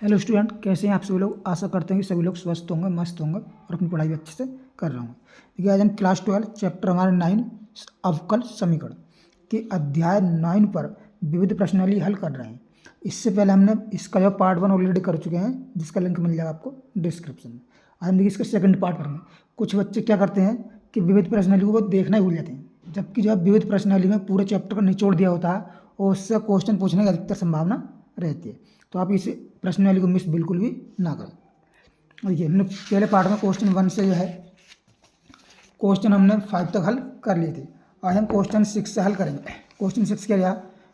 Hello student, कैसे हैं आप सभी लोग। आशा करते हैं कि सभी लोग स्वस्थ होंगे, मस्त होंगे और अपनी पढ़ाई भी अच्छे से कर रहे होंगे। देखिए, आज हम क्लास 12 चैप्टर हमारे 9 अवकल समीकरण के अध्याय 9 पर विविध प्रश्नावली हल कर रहे हैं। इससे पहले हमने इसका जो पार्ट 1 ऑलरेडी कर चुके हैं, जिसका लिंक मिल जाएगा आपको डिस्क्रिप्शन में। आज हम देखिए इसका सेकंड पार्ट करेंगे। कुछ बच्चे क्या करते हैं कि विविध प्रश्नावली को देखना ही भूल जाते हैं, जबकि जो विविध प्रश्नावली में पूरे चैप्टर का निचोड़ दिया होता है और उससे क्वेश्चन पूछने की अधिकतर संभावना रहती है। तो आप इस प्रश्नावली को मिस बिल्कुल भी ना करें। देखिए, हमने पहले पार्ट में क्वेश्चन 1 से जो है क्वेश्चन हमने 5 तक हल कर लिए थे। आज हम क्वेश्चन 6 से हल करेंगे। क्वेश्चन 6 क्या दिया,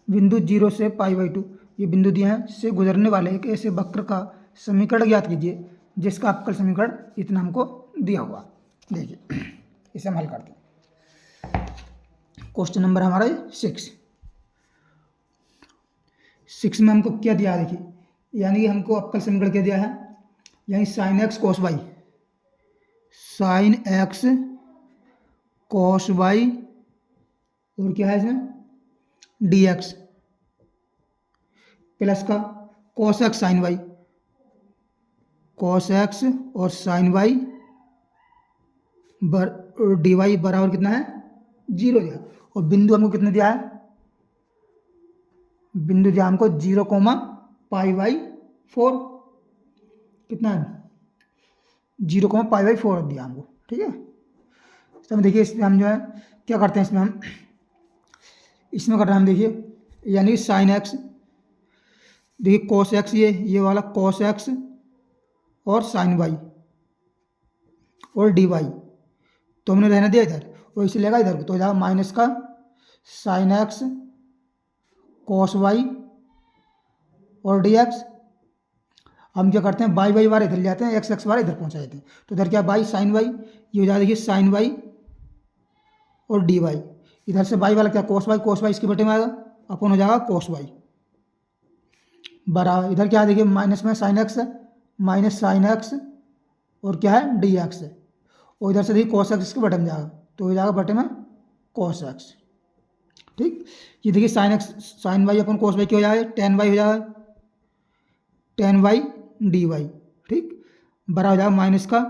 बिंदु 0 से π/2 ये बिंदु दिए हैं से गुजरने वाले एक ऐसे वक्र का समीकरण ज्ञात कीजिए जिसका अवकल समीकरण इतना हमको दिया हुआ। देखिए, इसे हम हल करते हैं। क्वेश्चन नंबर हमारा 6 में हमको क्या दिया है, देखिए, यानी कि हमको अवकल समीकरण क्या दिया है, यानी sine x cos y, sine x cos y और क्या है इसमें डी एक्स प्लस का cos x sine y, cos x और साइन वाई डी वाई बराबर कितना है 0 दिया। और बिंदु हमको कितना दिया है, बिंदु दिया हमको 0, π/4 कितना है 0, π/4 दिया हमको। ठीक है, तो देखिए इसमें हम जो है क्या करते हैं, इसमें कर रहे हैं हम, देखिए, यानी साइन एक्स, देखिए कोस एक्स, ये वाला कोस एक्स और साइन वाई और डी वाई तो हमने रहने दिया इधर, और इसे लेगा इधर तो हो जाएगा माइनस का साइन एक्स कोस वाई और डी एक्स। हम क्या करते हैं बाई बाई बार इधर ले जाते हैं, एक्स एक्स बार इधर पहुंचा देते हैं, तो इधर क्या बाई साइन वाई, ये हो जाएगा देखिए साइन वाई और डी वाई। इधर से बाई वाला क्या कोस वाई इसके बटे में आएगा, अपन हो जाएगा कोस वाई बराबर इधर क्या है, देखिए माइनस में साइन एक्स है, माइनस साइन एक्स और क्या है डी एक्स है, और इधर से देखिए कोस एक्स इसके बटे में जाएगा तो हो जाएगा बटे में कोस एक्स। ठीक, ये देखिए साइन एक्स साइन वाई अपन कोस वाई क्या हो जाएगा, टेन वाई हो जाएगा, टेन वाई डी वाई। ठीक, बराबर हो जाएगा माइनस का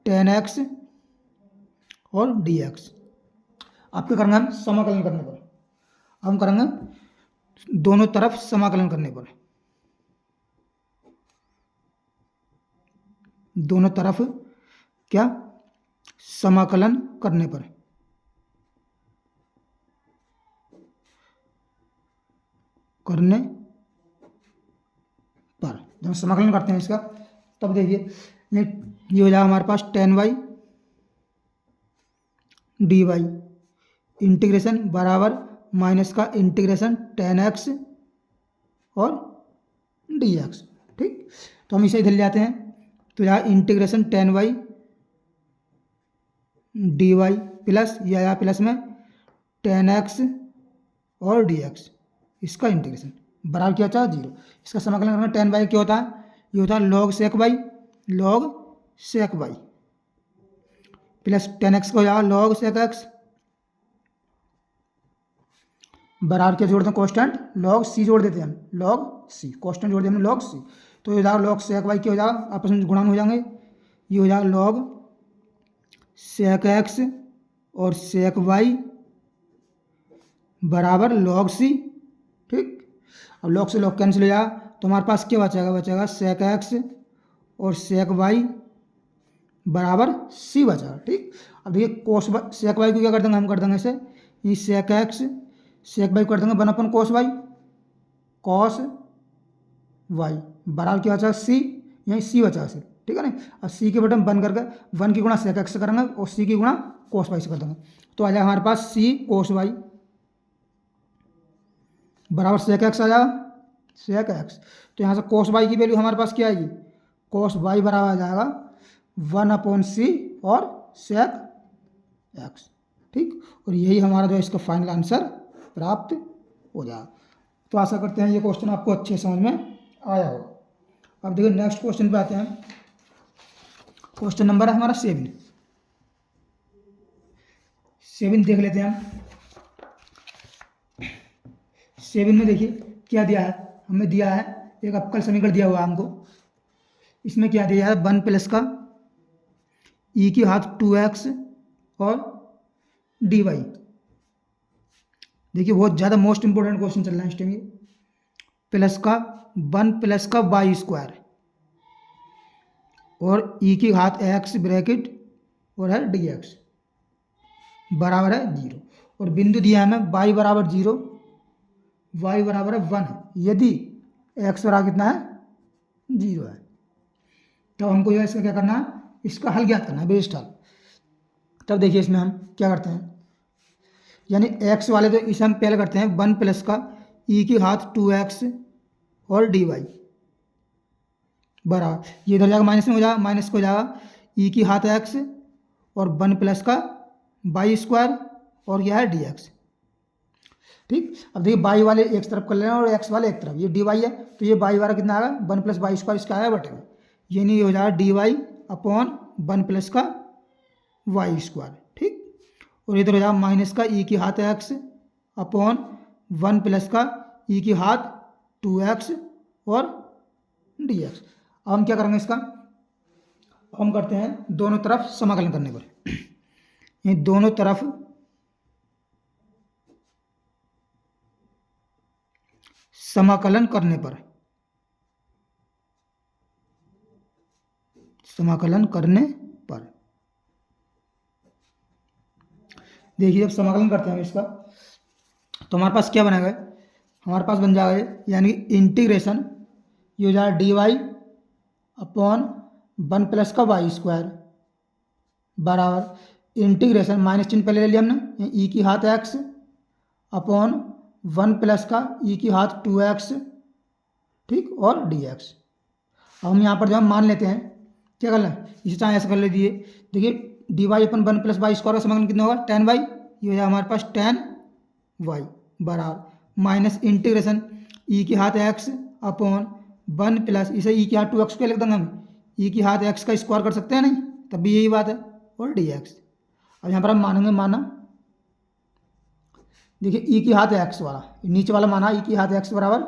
टेन एक्स और डी एक्स। आप क्या करेंगे, हम समाकलन करने पर, हम करेंगे दोनों तरफ समाकलन करने पर, दोनों तरफ क्या समाकलन करने पर, जब हम समाकलन करते हैं इसका, तब देखिए ये हो जाएगा हमारे पास ten y d y integration बराबर माइनस का इंटीग्रेशन टेन एक्स और डी एक्स। ठीक, तो हम इसे इधर ले आते हैं तो यहाँ integration tan y d y plus या यहाँ प्लस में टेन एक्स और डी एक्स, इसका इंटीग्रेशन बराबर क्या होता है 0। इसका समाकलन करना, टेन वाई क्या होता है, ये होता है log sec y, log sec y plus tan x को हो जाएगा लॉग सेक एक्स बराबर क्या जोड़ दें कांस्टेंट लॉग सी जोड़ देते हैं हम, लॉग सी कांस्टेंट जोड़ देते हैं लॉग सी, तो ये हो जाएगा लॉग सेक वाई क्या हो जाएगा, आपस में गुणा में हो जाएंगे, ये हो जाएगा लॉग सेक एक्स और सेक वाई बराबर लॉग सी। ठीक, अब लॉग से लॉग कैंसिल हो जाएगा तो हमारे पास क्या बचेगा सेक एक्स और सेक वाई बराबर सी बचा। ठीक, अब देखिए कोस सेक वाई को क्या कर देंगे, हम कर देंगे इसे, ये सेक एक्स सेक वाई कर देंगे 1/, कोस वाई कॉस वाई बराबर क्या बचा सी, यहीं सी बचा सिर्फ। ठीक है ना, अब सी के बटन बंद करके 1 की गुणा सेक एक्स से करेंगे और सी की गुणा कोस वाई से कर देंगे, तो आ जाएगा हमारे पास सी कोस वाई बराबर सेक एक्स आ जाएगा, सेक एक्स। तो यहाँ से कोस वाई की वैल्यू हमारे पास क्या आएगी, कोस वाई बराबर आ जाएगा 1/c और सेक एक्स। ठीक, और यही हमारा जो इसका फाइनल आंसर प्राप्त हो जाएगा। तो आशा करते हैं ये क्वेश्चन आपको अच्छे समझ में आया हो। अब देखिए नेक्स्ट क्वेश्चन पे आते हैं। क्वेश्चन नंबर है हमारा 7 देख लेते हैं हम। 7 में देखिए क्या दिया है, हमें दिया है एक अवकल समीकरण दिया हुआ है हमको, इसमें क्या दिया है, 1 प्लस का ई की घात 2x और dy। देखिए बहुत ज़्यादा मोस्ट इंपॉर्टेंट क्वेश्चन चल रहा है इस टाइम ये। प्लस का 1 प्लस का वाई स्क्वायर और ई की घात x ब्रैकेट और है dx बराबर है 0। और बिंदु दिया है हमें y बराबर 0, y बराबर है 1 यदि x बराबर कितना है 0 है। तब हमको जो है इसका क्या करना है, इसका हल ज्ञात करना है, बेस्ट हल। तब देखिए इसमें हम क्या करते हैं, यानी x वाले तो इसे हम पहले करते हैं 1 प्लस का ई की घात 2x और dy बराबर, ये इधर जाएगा माइनस में हो जाएगा, माइनस को हो जाएगा ई की घात x और 1 प्लस का वाई स्क्वायर और यह है dx। ठीक, अब देखिए वाई वाले एक तरफ कर लेना और एक्स वाले एक तरफ, ये dy है तो ये वाई वाला कितना आएगा 1 प्लस वाई स्क्वायर, इसका आया बटे में, ये नहीं हो जाएगा dy अपॉन 1 प्लस का वाई स्क्वायर। ठीक, और इधर हो जाएगा माइनस का ई की घात x अपॉन 1 प्लस का ई की घात 2x और dx। अब हम क्या करेंगे इसका, हम करते हैं दोनों तरफ समाकलन करने पर, ये दोनों तरफ समाकलन करने पर, समाकलन करने पर देखिए जब समाकलन करते हैं इसका तो हमारे पास क्या बनेगा, हमारे पास बन जाएगा यानी इंटीग्रेशन ये हो जाएगा डी वाई अपॉन 1 प्लस का वाई स्क्वायर बराबर इंटीग्रेशन, माइनस चिन्ह पहले ले लिया हमने, ई की घात x अपॉन 1 प्लस का ई की घात 2x, ठीक, और dx। अब हम यहाँ पर जब हम मान लेते हैं क्या करना है, इसी तरह ऐसा कर लीजिए। देखिए डी वाई अपन 1 प्लस वाई स्क्वायर का समाकलन कितना होगा 10 वाई, ये हो जाएगा हमारे पास 10 वाई बराबर माइनस इंटीग्रेशन ई की घात x अपॉन 1 प्लस इसे ई की घात 2x को लिख देंगे हम, ई की घात x का स्क्वायर कर सकते हैं नहीं, तब भी यही बात है, और dx। अब यहाँ पर हम मानेंगे माना, देखिए ई की घात x वाला नीचे वाला माना ई की घात x बराबर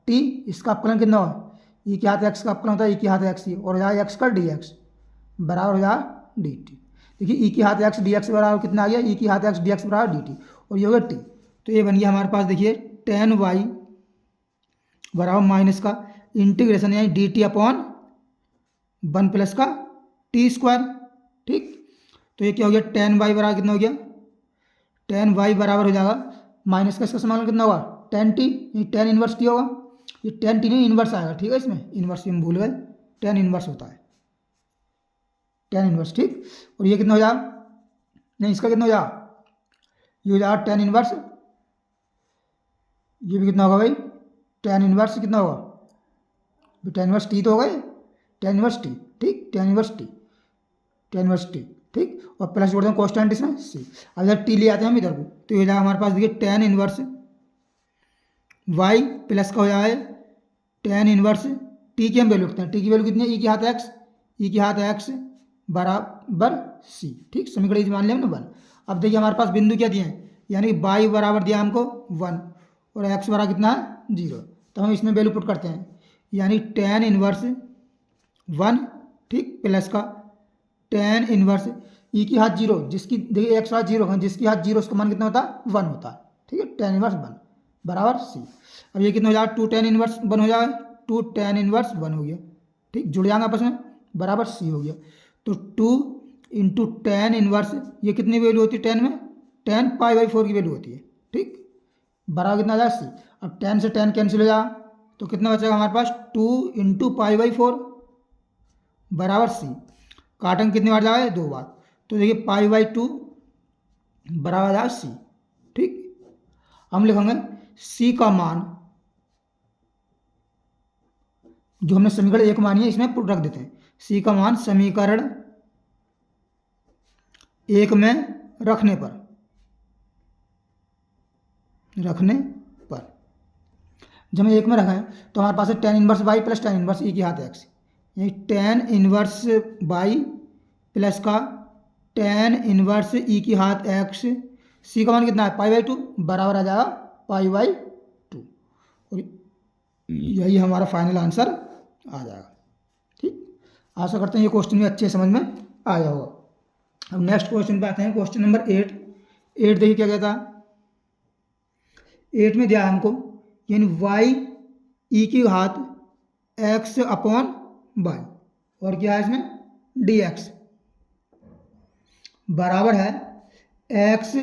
t, इसका अपकलन कितना होगा, ई की घात x का अपकलन होता है ई की घात x ही, और हो जाएगा x का dx बराबर हो जाएगा dt। देखिए ई की घात x dx बराबर कितना आ गया, ई की घात x dx बराबर dt, और ये हो गया t, तो ये बन गया हमारे पास देखिए 10 वाई बराबर माइनस का इंटीग्रेशन यानी dt अपॉन 1 प्लस का टी स्क्वायर। ठीक, तो ये क्या हो गया 10 वाई बराबर कितना हो गया, 10 वाई बराबर हो जाएगा माइनस का इसका समाकलन कितना होगा 10 टी, ये 10 इनवर्स टी होगा, ये 10 टी नहीं इनवर्स आएगा, ठीक है, इसमें इनवर्स हम भूल गए, 10 इनवर्स होता है 10 इनवर्स। ठीक, और ये कितना हो जाएगा, नहीं इसका कितना हो जाएगा, ये हो जाएगा 10 इनवर्स, ये भी कितना होगा भाई 10 इनवर्स कितना होगा, 10 इनवर्स टी तो होगा, 10 इनवर्स टी, ठीक, 10 इनवर्स टी, 10 इनवर्स टी, ठीक, और प्लस जोड़ते हैं कॉन्स्टेंट इसमें सी। अब इधर टी ले आते हैं हम इधर को, तो ये जाएगा हमारे पास देखिए 10 इनवर्स वाई प्लस का हो जाए 10 इनवर्स टी की हम वैल्यू रखते हैं, टी की वैल्यू कितनी है, ई की घात एक्स, ई की घात एक्स बराबर सी। ठीक, समीकरण मान लिया हमने 1। अब देखिए हमारे पास बिंदु क्या दिए हैं, यानी वाई बराबर दिया हमको 1 और एक्स बराबर कितना है 0, तो हम इसमें वैल्यू पुट करते हैं, यानी 10 इनवर्स 1, ठीक, प्लस का 10 इनवर्स ई की घात 0, जिसकी देखिए एक्स घात 0 है, जिसकी घात 0 उसका मान कितना होता है 1 होता है, ठीक है, 10 इनवर्स 1 बराबर सी। अब ये कितना हो जाएगा 2 10 इनवर्स 1 हो जाएगा, 2 10 इनवर्स 1 हो गया, ठीक, जुड़ जाएंगे आपस में बराबर सी हो गया। तो 2 इंटू 10 इनवर्स ये कितनी वैल्यू होती है 10 में, 10 पाई/4 की वैल्यू होती है, ठीक, बराबर कितना आ जाएगा सी। अब 10 से 10 कैंसिल हो जाएगा तो कितना बचेगा हमारे पास 2 इंटू पाई/4 बराबर सी, काटेंगे कितनी बार जाएगा 2 बार, तो देखिए पाई/2 बराबर जाएगा सी। ठीक, हम लिखेंगे सी का मान जो हमने समीकरण 1 मानी है इसमें पुट रख देते हैं, सी का मान समीकरण 1 में रखने पर जब हम 1 में रखें तो हमारे पास है 10 inverse y plus 10 inverse e की घात एक्स, यानी 10 इनवर्स वाई प्लस का 10 इनवर्स ई की घात एक्स, सी का मान कितना है पाई/2 बराबर आ जाएगा पाई/2, और यही हमारा फाइनल आंसर आ जाएगा। ठीक, आशा करते हैं ये क्वेश्चन भी अच्छे समझ में आया होगा। अब नेक्स्ट क्वेश्चन पे आते हैं, क्वेश्चन नंबर 8। देखिए क्या कहता है, 8 में दिया है हमको, यानी वाई ई की घात एक्स अपॉन वाई, और क्या है इसमें डी एक्स, बराबर है एक्स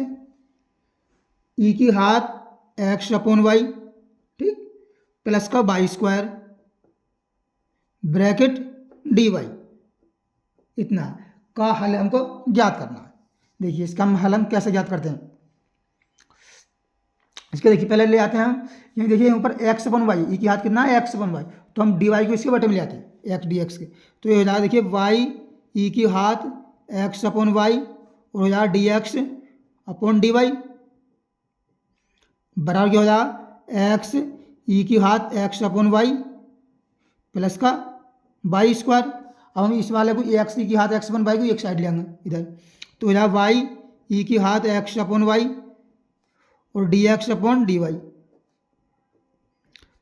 ई की घात एक्स अपॉन वाई, ठीक, प्लस का y square bracket d y, इतना का हल हमको ज्ञात करना है। देखिए इसका हम हल हम कैसे ज्ञात करते हैं, इसके देखिए पहले ले आते हैं हम, ये देखिए ऊपर एक्स अपन वाई, ई की हाथ कितना है एक्स अपन वाई, तो हम डी वाई को इसके बटे में ले आते हैं एक्स डी एक्स के, तो ये हो जाएगा देखिए वाई ई की हाथ एक्स अपन वाई, और हो जाएगा d x upon d y, बराबर क्या हो जाएगा एक्स ई की हाथ एक्स अपन वाई प्लस का वाई स्क्वायर। अब हम इस वाले को एक्स ई की हाथ एक्स अपन वाई को एक साइड लेंगे इधर, तो हो जाएगा वाई ई की हाथ एक्स अपन वाई और d x upon d y,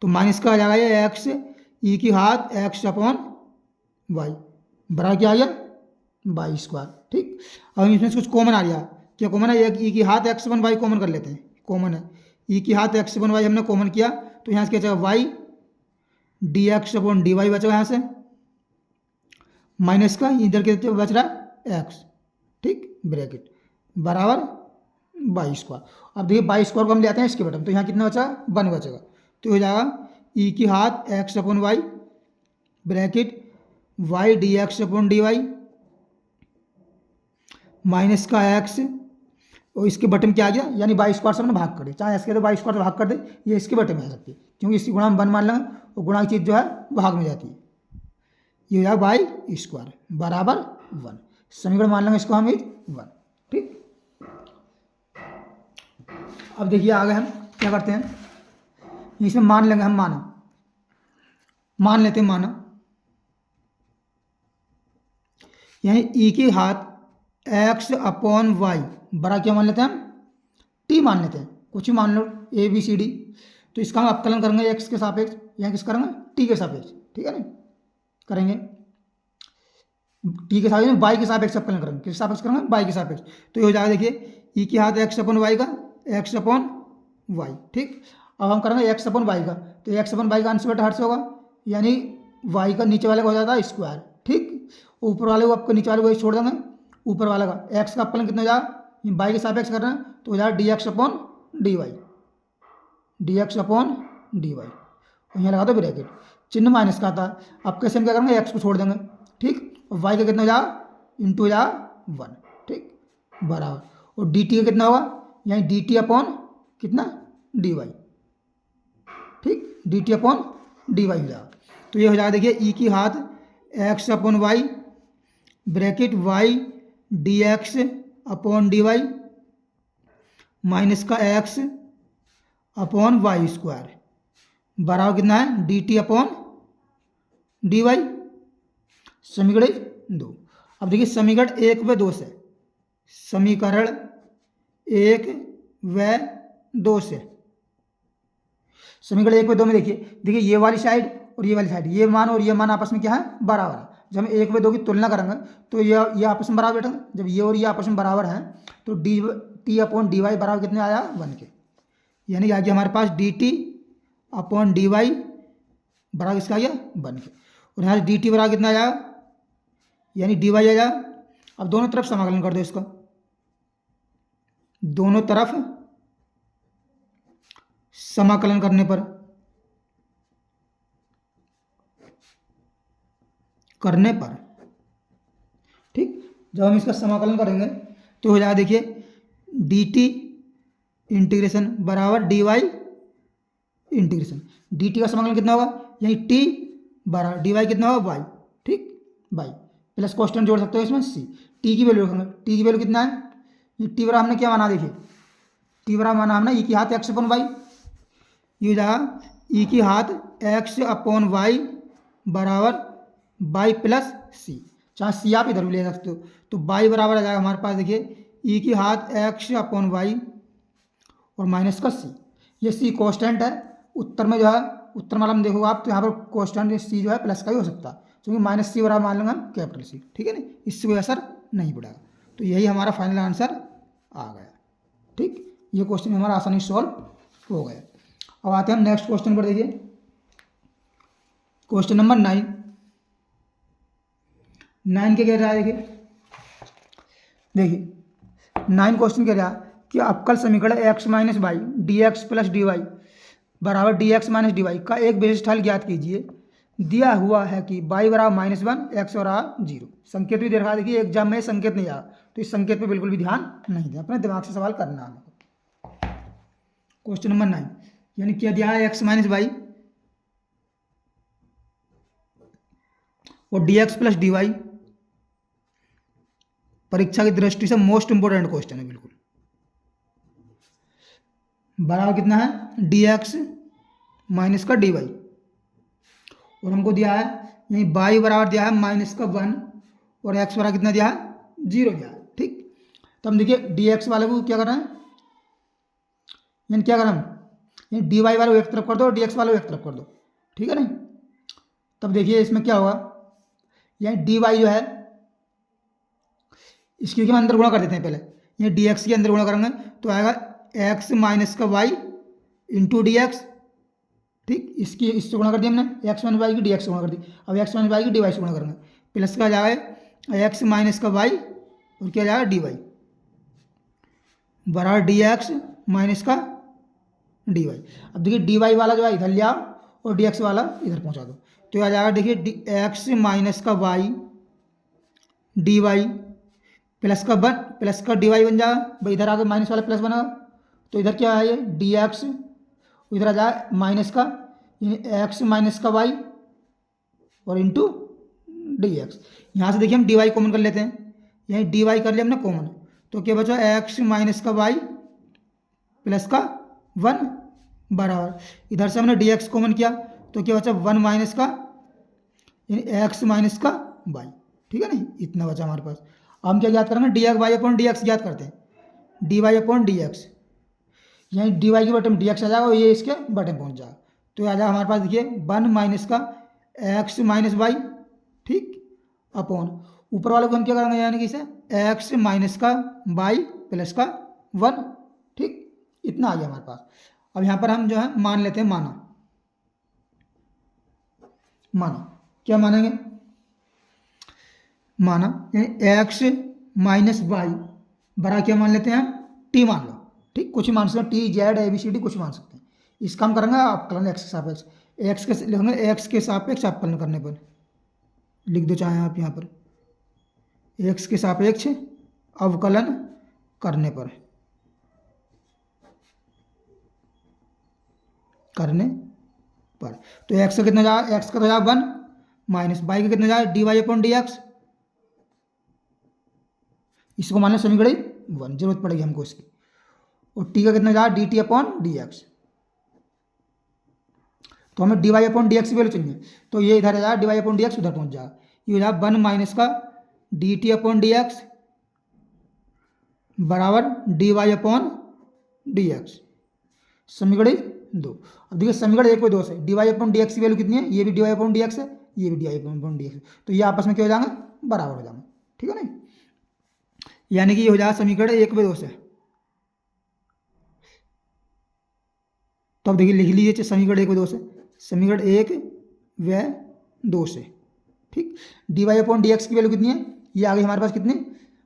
तो माइनस का आ जाएगा ये एक्स ई की हाथ एक्स अपॉन वाई, बराबर क्या आ गया वाई स्क्वायर, ठीक। अब इसमें से कुछ कॉमन आ गया, क्या कॉमन है, एक ई की हाथ एक्स अपॉन वाई कॉमन कर लेते हैं, कॉमन है ई की हाथ एक्स अपॉन वाई हमने कॉमन किया, तो यहाँ से क्या बचेगा y d x upon d y बचेगा यहाँ से, माइनस का इधर के बच रहा है एक्स, ठीक, ब्रैकेट बराबर वाई स्क्वायर। अब देखिए वाई स्क्वायर को हम ले आते हैं इसके बटन, तो यहाँ कितना बचा 1 बचेगा, तो हो जाएगा ई की हाथ x upon y bracket y d x upon d y minus का एक्स, और इसके बटे में क्या आ गया, यानी वाई स्क्वायर से हमने भाग कर दे, चाहे इसके तो वाई स्क्वायर से भाग कर दे, ये इसके बटे में आ सकती है, क्योंकि इसकी गुणा में 1 मान लेंगे और गुणा की चीज़ जो है भाग में जाती है, ये हो जाएगा वाई स्क्वायर बराबर 1, समीकरण मान लेंगे इसको हम 1, ठीक। अब देखिए आगे हम क्या करते हैं, इसमें मान लेंगे हम, मान लेते हैं माना, यानी ई की हाथ एक्स अपॉन वाई बड़ा क्या मान लेते हैं हम टी मान लेते हैं, कुछ ही मान लो ए बी सी डी, तो इसका हम अवकलन करेंगे एक्स के सापेक्ष, यहाँ किस करेंगे टी के सापेक्ष, ठीक है ना, करेंगे टी के सापेक्ष वाई के सापेक्ष अवकलन करेंगे, किस सापेक्ष करेंगे वाई के सापेक्ष, तो ये हो जाएगा देखिए ई की हाथ एक्स अपॉन वाई का एक्स अपॉन वाई, ठीक। अब हम करेंगे एक्स अपॉन वाई का, तो एक्स अपॉन वाई का अंश बटा हर से होगा, यानी वाई का नीचे वाले का हो जाता है स्क्वायर, ठीक, ऊपर वाले को आपको नीचे वाले को छोड़ देंगे, ऊपर वाला का एक्स का अपकलन कितना हो जाएगा, वाई के सापेक्ष कर रहे हैं, तो हो जाएगा d x upon d y, d x upon d y, और यहाँ लगा दो ब्रैकेट, चिन्ह माइनस का आता है, अब कैसे हम क्या करेंगे एक्स को छोड़ देंगे, ठीक, और वाई का कितना हो जाएगा इंटू हो जाएगा 1, ठीक, बराबर, और डी टी का कितना होगा, यानी डी टी अपॉन कितना डी वाई, ठीक, d t upon d y हो जाएगा, तो ये हो जाएगा देखिए ई की हाथ x upon y bracket y d x upon d y minus का एक्स अपॉन वाई स्क्वायर बराबर कितना है d t upon d y, समीकरण 2। अब देखिए समीकरण 1 व 2 से, समीकरण 1 व 2 से, समीकरण 1 व 2 में देखिए ये वाली साइड और ये वाली साइड, ये मान और ये मान आपस में क्या है बराबर है, जब हम 1 व 2 की तुलना करेंगे तो ये आपस में बराबर बैठेंगे, जब ये और ये आपस में बराबर हैं तो d t upon d y बराबर कितने आया 1 के, यानी आगे हमारे पास d t upon d y बराबर किसका आ गया 1 के, और यहाँ डी टी बराबर कितना आया, यानी डी वाई आ जाए। अब दोनों तरफ समाकलन कर दो इसका, दोनों तरफ समाकलन करने पर ठीक, जब हम इसका समाकलन करेंगे तो हो जाएगा देखिए डी टी इंटीग्रेशन बराबर d y integration, d t का समाकलन कितना होगा, यानी टी बराबर डी वाई कितना होगा वाई, ठीक, वाई प्लस कॉन्स्टेंट जोड़ सकते हो इसमें सी, टी की वैल्यू रखेंगे, टी की वैल्यू कितना है, ये टी बराबर हमने क्या माना, देखिए टी बराबर माना हमने ई की हाथ एक्स अपॉन वाई, ये हो जाएगा ई की हाथ एक्स अपॉन वाई बराबर वाई प्लस सी, चाहे सी आप इधर भी ले सकते हो, तो वाई बराबर आ जाएगा हमारे पास देखिए ई की हाथ एक्स अपॉन वाई और माइनस का सी, ये सी कॉन्स्टेंट है, उत्तर में जो है उत्तर माला में देखो आप तो यहाँ पर कॉन्स्टेंट सी जो है प्लस का ही हो सकता है, क्योंकि माइनस सी बराबर मान लेंगे हम कैपिटल सी, ठीक है ना, इससे कोई असर नहीं पड़ेगा। तो यही हमारा फाइनल आंसर आ गया। ठीक, ये क्वेश्चन हमारा आसानी से सॉल्व हो गया। अब आते हैं हम नेक्स्ट क्वेश्चन पर। देखिए क्वेश्चन नंबर 9 के कह रहा है, देखिए 9 क्वेश्चन कह रहा है कि अवकल समीकरण x minus y d x plus d y बराबर d x minus d y का एक विशिष्ट हल ज्ञात कीजिए। दिया हुआ है कि वाई बराबर -1 एक्स बराबर 0। संकेत भी दे रखा है। देखिए एग्जाम में संकेत नहीं आया, तो इस संकेत पे बिल्कुल भी ध्यान नहीं दें, अपने दिमाग से सवाल करना है। क्वेश्चन नंबर 9 यानी क्या दिया है, एक्स माइनस वाई और d x plus d y परीक्षा की दृष्टि से मोस्ट इंपोर्टेंट क्वेश्चन है बिल्कुल। बराबर कितना है, डी एक्स माइनस का डी वाई, और हमको दिया है यानी वाई बराबर दिया है -1 और एक्स बराबर कितना दिया है, 0 दिया है। ठीक, तो हम देखिए डी एक्स वाले को क्या कर रहे हैं, यानी क्या करें हम, यानी डी वाई वाले को एक तरफ कर दो और डी एक्स वाले को एक तरफ कर दो, ठीक है ना। तब देखिए इसमें क्या होगा, यानी डी वाई जो है इसके हम अंदर गुणा कर देते हैं पहले, ये डी एक्स के अंदर गुणा करेंगे तो आएगा एक्स माइनस का वाई इंटू डी एक्स। ठीक, इसकी इससे गुणा कर दिया हमने, एक्स माइनस वाई की डी एक्स से गुणा कर दी। अब एक्स माइनस वाई की डी वाई से गुणा करेंगे, प्लस का जाएगा एक्स माइनस का वाई और क्या जाएगा डी वाई बराबर डी एक्स माइनस का डी वाई। अब देखिए डी वाई वाला जो है इधर ले आओ और डी एक्स वाला इधर पहुंचा दो, तो आ जाएगा देखिए एक्स माइनस का वाई डी वाई प्लस का प्लस का डी वाई बन जाएगा भाई, इधर आके माइनस वाला प्लस बनेगा, तो इधर क्या है ये डी एक्स, इधर आ जाए माइनस का यानी एक्स माइनस का वाई और इंटू डी एक्स। यहाँ से देखिए हम डी वाई कॉमन कर लेते हैं, यहीं डी वाई कर लिया हमने कॉमन, तो क्या बचा एक्स माइनस का वाई प्लस का 1 बराबर, इधर से हमने डी एक्स कॉमन किया तो क्या बचा 1 माइनस का यानी एक्स माइनस का वाई। ठीक है ना, इतना बचा हमारे पास। हम क्या याद करेंगे, d x y upon d x याद करते हैं, d y upon d x, यानी डी वाई के बटन डी एक्स आ जाएगा और ये इसके बटन पहुंच जाएगा, तो आ जाएगा हमारे पास देखिए 1 माइनस का एक्स माइनस वाई, ठीक, अपॉन ऊपर वाले को हम क्या करेंगे यानी कि इसे एक्स माइनस का वाई प्लस का 1। ठीक, इतना आ गया हमारे पास। अब यहाँ पर हम जो है मान लेते हैं, माना क्या मानेंगे, माना एक्स माइनस वाई बड़ा क्या मान लेते हैं हम, टी मान लो। ठीक, कुछ ही मान सकते हैं, t z a b c d कुछ मान सकते हैं। इसका हम करेंगे अवकलन एक्स के सापेक्ष, एक्स के लिखेंगे एक्स के सापेक्ष अवकलन करने पर, लिख दो चाहे आप यहाँ पर एक्स के सापेक्ष अवकलन करने पर, तो एक्स का कितना जाएगा, एक्स का तो जाएगा 1 माइनस वाई का कितना जाएगा d y upon d x, इसको मान लो समीकरण 1, जरूरत पड़ेगी हमको इसकी, और टी का कितना जाएगा d t upon d x, तो हमें d y upon d x की वैल्यू चाहिए, तो ये इधर आ जाएगा d y upon d x उधर पहुंच जाएगा, ये हो जाएगा 1 माइनस का d t upon d x बराबर d y upon d x, समीकरण 2। अब देखिए समीकरण 1 पे 2 से d y upon d x की वैल्यू कितनी है, ये भी d y upon d x है, ये भी d y upon d x, तो ये आपस में क्या हो जाएंगे, बराबर हो जाएंगे। ठीक है ना, यानी कि ये हो जाएगा समीकरण 1 पे 2 से। तो अब देखिए लिख लीजिए समीकरण 1 पे 2 से, समीकरण 1 व 2 से। ठीक, d y upon d x की वैल्यू कितनी है, ये आ गई हमारे पास कितनी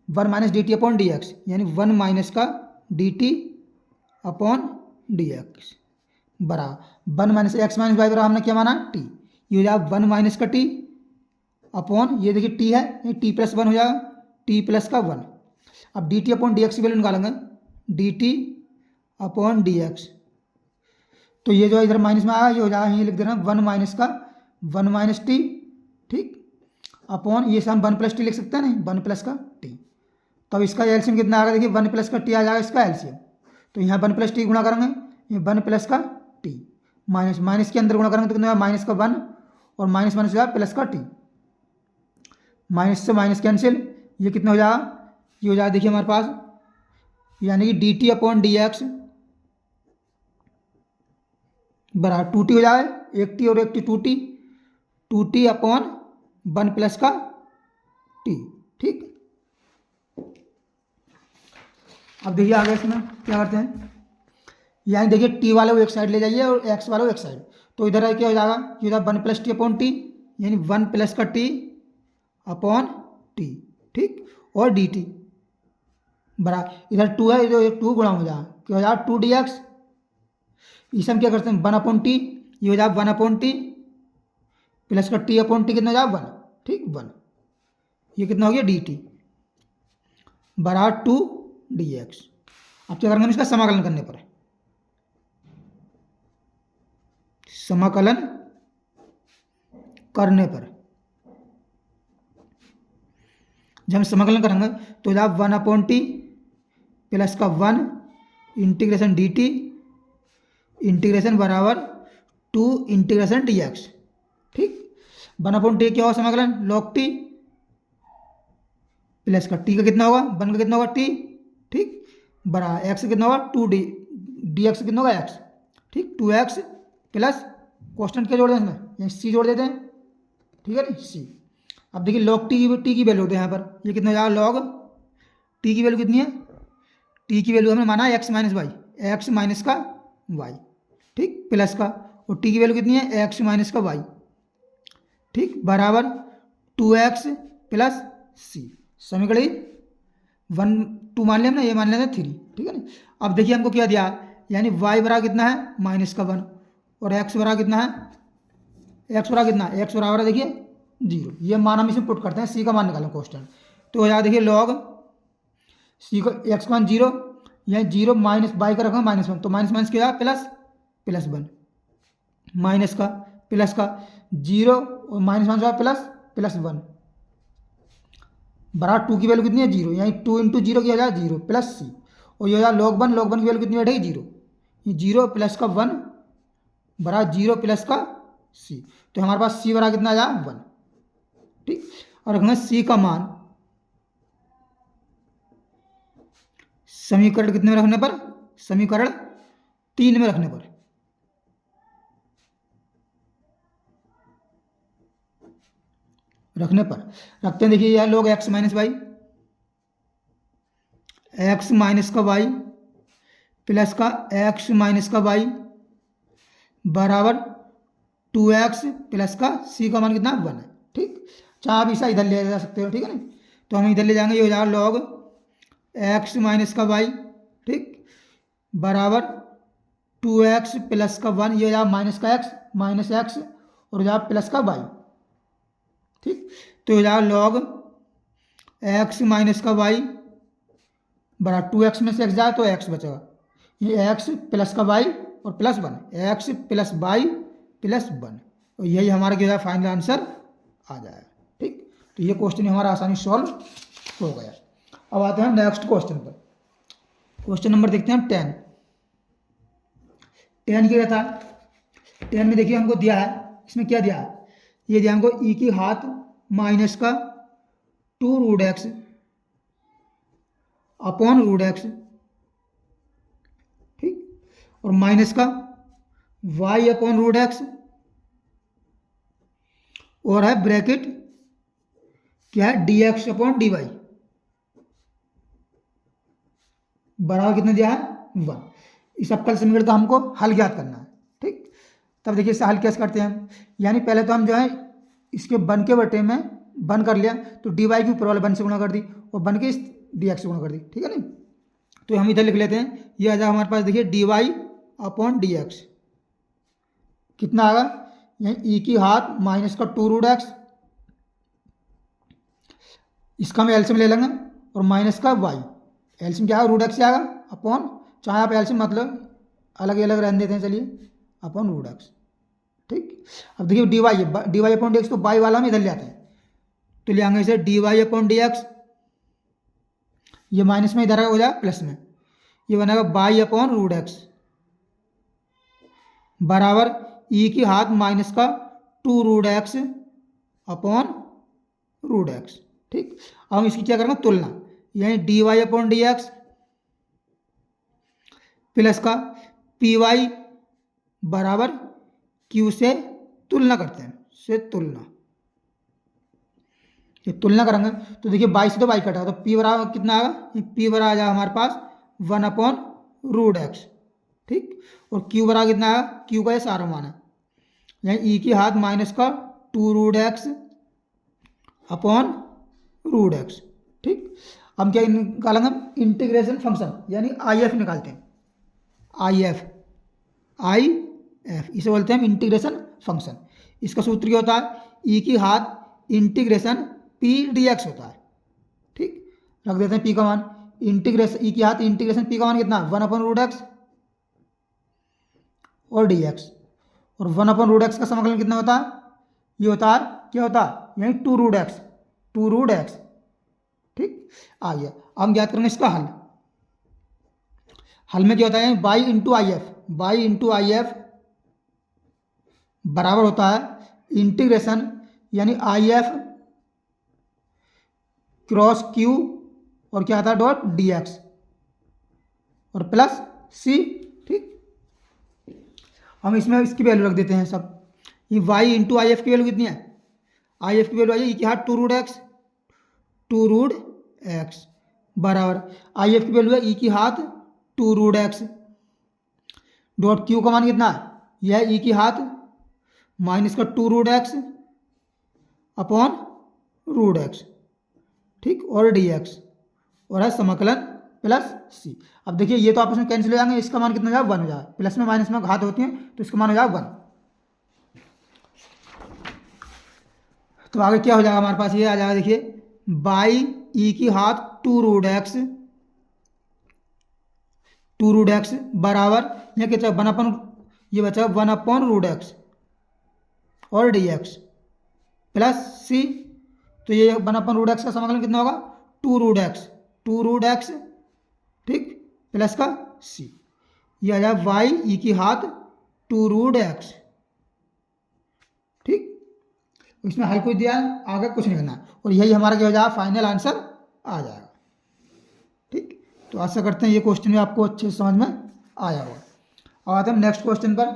1 minus d t upon d x, यानी 1 माइनस का d t upon d x बराबर 1 माइनस एक्स माइनस वाई बराबर हमने क्या माना टी, ये हो जाएगा 1 माइनस का टी अपॉन ये देखिए टी है, ये टी प्लस 1 हो जाएगा, टी प्लस का 1। अब D t upon d x की वैल्यू निकालेंगे, D t upon d x, तो ये जो इधर माइनस में आया ये हो जाएगा, ये लिख देना 1 माइनस का 1 माइनस टी, ठीक, अपॉन ये से हम 1 प्लस टी लिख सकते हैं नहीं, 1 प्लस का टी, तो अब इसका एलसीएम कितना आ गया, देखिए 1 प्लस का टी आ जाएगा इसका एलसीएम, तो यहाँ 1 प्लस टी गुणा करेंगे, ये 1 प्लस का टी माइनस माइनस के अंदर गुणा करेंगे तो कितना माइनस का 1 और माइनस माइनस हो जाएगा प्लस का टी, माइनस से माइनस कैंसिल, ये कितना हो जाएगा, ये हो जाएगा देखिए हमारे पास यानी कि D t upon d x बराबर 2t हो जाए, एक टी और एक टी 2t अपॉन 1 प्लस का टी। ठीक, अब देखिए आगे इसमें क्या करते हैं, यानी देखिए टी वाले को एक साइड ले जाइए और एक्स वाले को एक साइड, तो इधर क्या हो जाएगा, ये हो 1 प्लस टी अपॉन टी, यानी 1 प्लस का टी अपॉन टी। ठीक, और डी टी बरा, इधर 2 है, इधर 2 गुणा हो जाएगा, क्या हो जाएगा 2 डी एक्स। इसे हम क्या करते हैं 1 अपॉन टी, ये हो जाएगा 1 अपॉन टी प्लस का टी अपॉन टी कितना हो जाएगा 1। ठीक, 1, ये कितना हो गया डी टी बराबर 2 डी एक्स। अब क्या करेंगे हम इसका समाकलन करने पर, समाकलन करने पर जब हम समाकलन करेंगे तो जब 1 अपॉन टी प्लस का 1 इंटीग्रेशन डी टी इंटीग्रेशन बराबर 2 इंटीग्रेशन डी एक्स। ठीक, 1 अपॉन टी क्या होगा समाकलन लॉग टी प्लस का टी का कितना होगा 1 का कितना होगा टी। ठीक, बराबर एक्स का कितना होगा 2 डी, डी एक्स कितना होगा एक्स। ठीक, 2x प्लस कॉन्स्टेंट क्या जोड़ दें इसमें, यहाँ सी जोड़ देते हैं। ठीक है नी, सी। अब देखिए लॉग टी की वैल्यू होते हैं यहाँ पर, ये कितना हो जाएगा लॉग टी की वैल्यू कितनी है, टी की वैल्यू हमने माना है x minus y, x minus का वाई। ठीक, प्लस का, और टी की वैल्यू कितनी है एक्स माइनस का वाई। ठीक, बराबर 2x प्लस सी, समीकरण 1 2 मान लिया हमने, ये मान लेते हैं 3। ठीक है ना, अब देखिए हमको क्या दिया, यानी y बराबर कितना है माइनस का 1 और x बराबर कितना है, x बराबर कितना है, x बराबर है देखिए 0। ये मान हम इसमें पुट करते हैं, c का मान निकालें कॉन्स्टेंट, तो हो जाएगा देखिए लॉग c को x का मान 0, यहाँ 0 माइनस y का रखा -1, तो माइनस माइनस क्या प्लस प्लस 1 माइनस का प्लस का 0 और माइनस माइनस प्लस प्लस 1 बराबर 2 की वैल्यू कितनी है 0, यानी 2 इंटू 0 की हो जाए 0 प्लस सी, और ये हो जाए लॉग 1 की वैल्यू कितनी बैठेगी 0, ये 0 प्लस का 1 बराबर 0 प्लस का सी, तो हमारे पास सी बराबर कितना आ जाए 1। ठीक, और रखना सी का मान समीकरण कितने में रखने पर, समीकरण 3 में रखने पर। रखते हैं, देखिए यह लोग x minus y, x minus का वाई प्लस का एक्स माइनस का वाई बराबर 2x प्लस का सी का मान कितना 1 है। ठीक, चाहे आप इसे इधर ले जा सकते हो। ठीक है ना, तो हम इधर ले जाएंगे, ये हो जाएगा लॉग एक्स माइनस का वाई, ठीक, बराबर 2x प्लस का 1, ये हो जाएगा माइनस एक्स और हो जाएगा प्लस का वाई। ठीक, तो हो जाएगा लॉग एक्स माइनस का वाई बराबर 2x में से x जाए तो x बचेगा, ये x प्लस का y और plus 1, x plus y plus 1, और यही हमारा क्या है फाइनल आंसर आ जाएगा। ठीक, तो ये क्वेश्चन हमारा आसानी सॉल्व हो गया। अब आते हैं नेक्स्ट क्वेश्चन पर। क्वेश्चन नंबर देखते हैं 10। 10 क्या था, 10 में देखिए हमको दिया है, इसमें क्या दिया है, ये दिया हमको e की घात माइनस का 2 root x upon root x, ठीक, और माइनस का y अपॉन रूट एक्स, और है ब्रैकेट क्या है dx अपॉन dy बराबर कितना दिया है 1। इस अवकल समीकरण का हमको हल ज्ञात करना है। ठीक, तब देखिए इसे हल कैसे करते हैं हम, यानी पहले तो हम जो है इसके बन के बटे में बन कर लिया, तो dy की ऊपर वाले बन से गुणा कर दी और बन के इस dx से गुणा कर दी। ठीक है ना, तो हम इधर लिख लेते हैं, ये आ जाएगा हमारे पास देखिए dy अपॉन dx कितना आएगा, यहाँ e की घात माइनस का 2 रूट एक्स, इसका हम एलसीएम ले लेंगे, और माइनस का y, एलसीएम क्या है रूट एक्स से आएगा अपॉन, चाहे आप एलसीएम मतलब अलग अलग रहने देते हैं, चलिए अपॉन रूट एक्स। ठीक, अब देखिए dy अपॉन डी एक्स, तो y वाला हम इधर ले आते हैं, तो ले आएंगे इसे dy अपॉन डी एक्स, ये माइनस में इधर हो जाए प्लस में, ये बनेगा y अपॉन रूट एक्स बराबर e की घात माइनस का 2 root x upon root x. ठीक, अब हम इसकी क्या करेंगे तुलना, यानी dy upon d x plus का पी वाई बराबर क्यू से तुलना करते हैं, से तुलना, ये तुलना करेंगे तो देखिए 22 से तो बाई कटा तो पी बराबर कितना आएगा, ये पी बराबर आ जाएगा हमारे पास 1/√x। ठीक, और क्यू बराबर कितना आएगा, क्यू का ये सारा मान है, यानी ई की हाथ माइनस का 2√x अपॉन √x। ठीक, हम क्या निकालेंगे, इंटीग्रेशन फंक्शन यानी आई एफ निकालते हैं। आई एफ इसे बोलते हैं हम इंटीग्रेशन फंक्शन। इसका सूत्र क्या होता है, ई की हाथ इंटीग्रेशन पी डी एक्स होता है। ठीक, रख देते हैं पी का मान, इंटीग्रेशन ई की हाथ इंटीग्रेशन पी का मान कितना 1/√x और डी एक्स, और 1/√x का समाकलन कितना होता है, ये होता है क्या होता है, यानी 2√x। ठीक, आ गया। अब हम ज्ञात करेंगे इसका हल। हल में क्या होता है, बाई इंटू आई एफ बराबर होता है इंटीग्रेशन यानी आई एफ क्रॉस क्यू और क्या आता है डॉट डी एक्स और प्लस सी। ठीक, हम इसमें इसकी वैल्यू रख देते हैं सब। ये वाई इंटू आई एफ की वैल्यू कितनी है, आई एफ की वैल्यू आई क्या 2√x बराबर आई एफ की वैल्यू है ई की हाथ 2√x डॉट क्यू का मान कितना है, यह है ई की हाथ माइनस का 2√x अपॉन √x। ठीक, और डी एक्स और है समाकलन प्लस सी। अब देखिए ये तो आपस में कैंसिल हो जाएंगे, इसका मान कितना हो जाएगा 1 हो जाएगा, प्लस में माइनस में घात होती हैं तो इसका मान हो जाएगा 1। तो आगे क्या हो जाएगा हमारे पास, ये आ जाएगा देखिए बाई ई की हाथ 2√x बराबर यह क्या 1 ये बचा 1/√x और डी एक्स प्लस सी। तो ये 1/√x का समाकलन कितना होगा 2√x। ठीक, प्लस का सी, ये आ जाए वाई ई की हाथ 2√x। ठीक, इसमें हल कुछ दिया है, आगे कुछ नहीं करना और यही हमारा क्या हो जाएगा फाइनल आंसर आ जाएगा। ठीक, तो आशा करते हैं ये क्वेश्चन भी आपको अच्छे से समझ में आया होगा। अब आते हैं नेक्स्ट क्वेश्चन पर।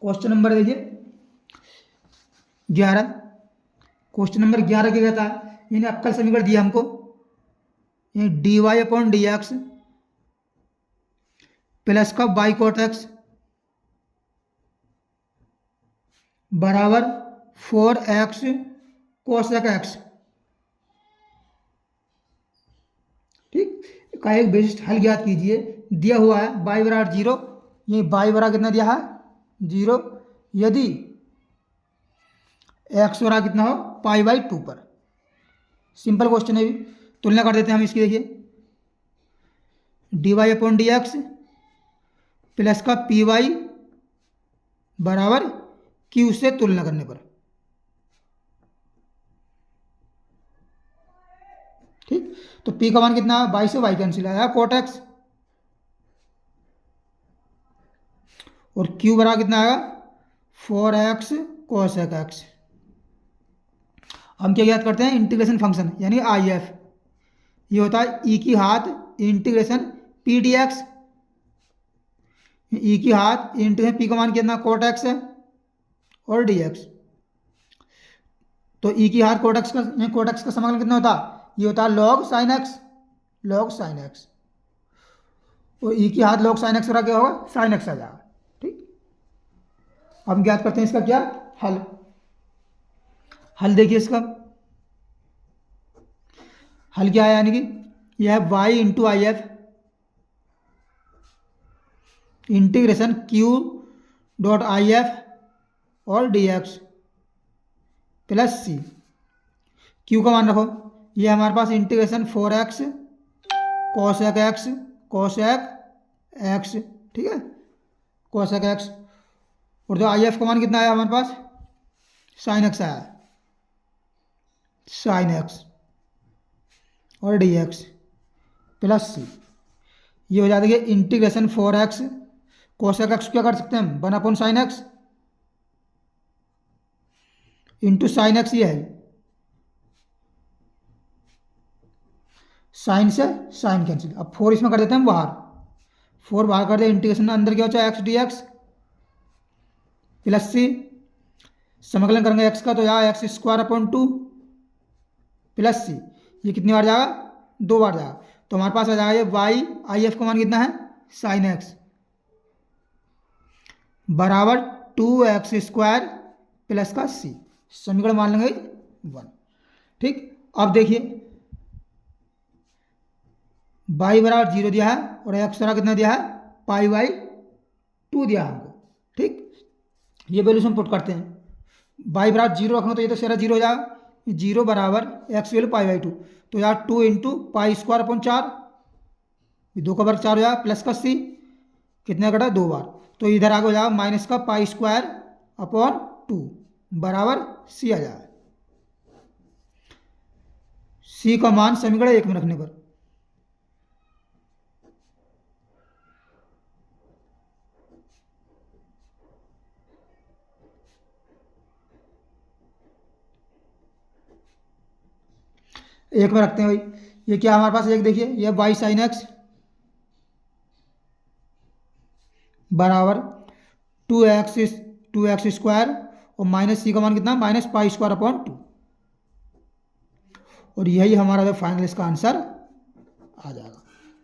क्वेश्चन नंबर देखिए 11। क्वेश्चन नंबर 11 क्या कहता है, यानी अवकल समीकरण दिया हमको, यानी d y upon d x plus का बाई कॉट एक्स बराबर 4x कोसेक एक्स। ठीक, का एक विशिष्ट हल ज्ञात कीजिए। दिया हुआ है बाई बराबर 0, ये बाई बराबर कितना दिया है 0, यदि एक्स बराबर कितना हो π/2 पर। सिंपल क्वेश्चन है, भी तुलना कर देते हैं हम इसकी। देखिए d y upon d x plus का पी वाई बराबर क्यू से तुलना करने पर। ठीक, तो पी का मान कितना है, बाई से वाई कैंसिल आया कोट एक्स, और क्यू बराबर कितना आएगा 4x कोसेक एक्स। हम क्या याद करते हैं, इंटीग्रेशन फंक्शन यानी आई एफ, ये होता है ई की हाथ integration P D x, e की हाथ इंटीग्रेशन पी का मान कितना कोट एक्स है और डी एक्स। तो ई की हाथ कोट एक्स का समाकलन कितना होता है, ये होता है लॉग साइन एक्स, और ई की हाथ लॉग साइन एक्स क्या होगा साइन एक्स आ जाएगा। ठीक, हम ज्ञात करते हैं इसका क्या हल देखिए इसका हल क्या है, यानी कि यह y into I F integration q dot I F और डी एक्स प्लस सी। q का मान रखो, यह हमारे पास इंटीग्रेशन 4x कोसेक एक्स। ठीक है, कोसेक एक्स, और जो आई एफ का मान कितना आया हमारे पास साइन एक्स आया, साइन एक्स और डी एक्स प्लस सी। ये हो जाएगा इंटीग्रेशन 4x कोसेक एक्स क्या कर सकते हैं हम 1/sin x into sine x, ये है साइन से साइन कैंसिल। अब 4 इसमें कर देते हैं हम बाहर, 4 बाहर कर दे, इंटीग्रेशन अंदर क्या होता है एक्स डी एक्स प्लस सी, समाकलन करेंगे एक्स का तो यहाँ x² अपॉन 2 प्लस सी, ये कितनी बार जाएगा, 2 बार जाएगा। तो हमारे पास आ जाएगा ये वाई आई एफ का मान कितना है, साइन एक्स बराबर 2x² प्लस का सी, समीकरण मान लेंगे 1। ठीक, अब देखिए y बराबर 0 दिया है और x बराबर कितना दिया है, π/2 दिया है हमको। ठीक, ये वैल्यूज हम पुट करते हैं, y बराबर 0 रखना तो ये तो सारा 0 हो जाएगा, 0 बराबर x वैल्यू π/2, तो यार 2 × π²/4, 2 का वर्ग 4 हो जाएगा, प्लस का सी कितने कटा, 2 बार, तो इधर आगे हो जाएगा माइनस का π²/2 बराबर सी आ जाएगा। सी का मान समीकरण 1 में रखने पर एक में रखते हैं भाई, ये क्या हमारे पास, एक देखिए ये वाई साइन एक्स बराबर 2x² और माइनस सी का मान कितना, -π²/2, और यही हमारा जो फाइनल इसका आंसर आ जाएगा।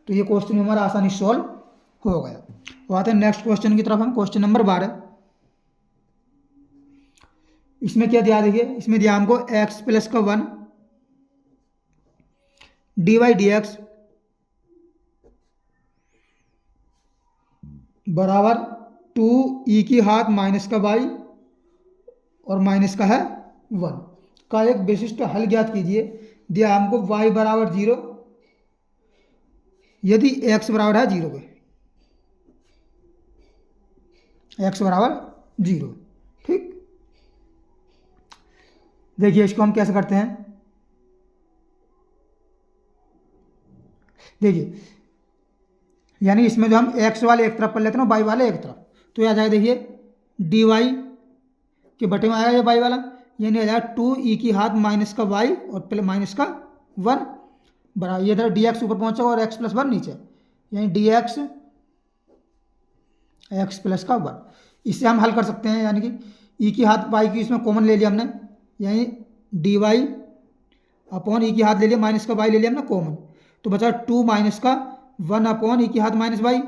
तो ये क्वेश्चन हमारा आसानी सॉल्व हो गया। तो आते हैं नेक्स्ट क्वेश्चन की तरफ हम, क्वेश्चन नंबर 12। इसमें क्या दिया, देखिए इसमें दिया हमको x + 1 dy/dx बराबर 2e⁻y और माइनस का है 1 का एक विशिष्ट हल ज्ञात कीजिए। दिया हमको y बराबर 0 यदि x बराबर है 0 के, x बराबर 0। ठीक, देखिए इसको हम कैसे करते हैं, देखिए यानी इसमें जो हम x वाले एक तरफ कर लेते हैं ना, y वाले एक तरफ, तो आ जाएगा देखिए dy के बटे में आएगा ये y वाला, यानी आ जाएगा 2e⁻y और प्लस माइनस का 1 बराबर, ये इधर dx ऊपर पहुंचेगा और x + 1 नीचे, यानी dx x + 1। इससे हम हल कर सकते हैं, यानी कि e⁻y की इसमें कॉमन ले लिया हमने, यानी dy अपॉन e⁻ ले लिया, माइनस का y ले लिया हमने कॉमन, तो बचा 2 माइनस का 1 अपॉन e⁻−y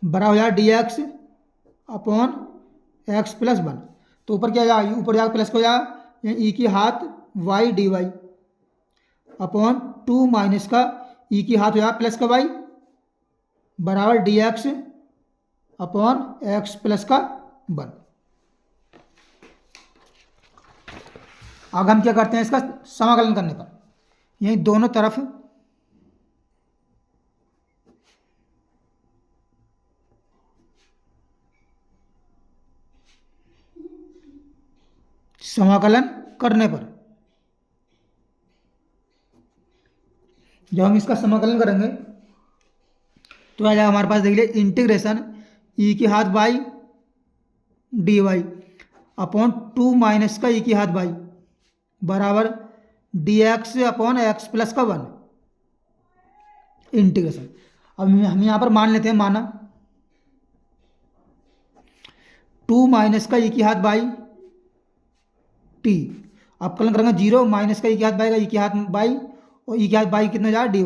बड़ा हो जाएगा dx अपॉन x + 1। तो ऊपर क्या जाएगा, ऊपर जाकर प्लस हो जाएगा, e⁻y dy अपॉन 2 माइनस का e⁻ हो जाएगा प्लस का y बराबर dx अपॉन x + 1। अब हम क्या करते हैं, इसका समाकलन करने पर यही दोनों तरफ समाकलन करने पर, जब हम इसका समाकलन करेंगे तो आ जाएगा हमारे पास, देख लीजिए integration e⁻y dy upon 2 minus का e⁻y बराबर dx अपॉन x + 1 इंटीग्रेशन। अब हम यहाँ पर मान लेते हैं, माना 2 माइनस का e⁻y t, अब कलन करेंगे 0 माइनस का e⁻y का e⁻y और e⁻y कितना जाएगा dy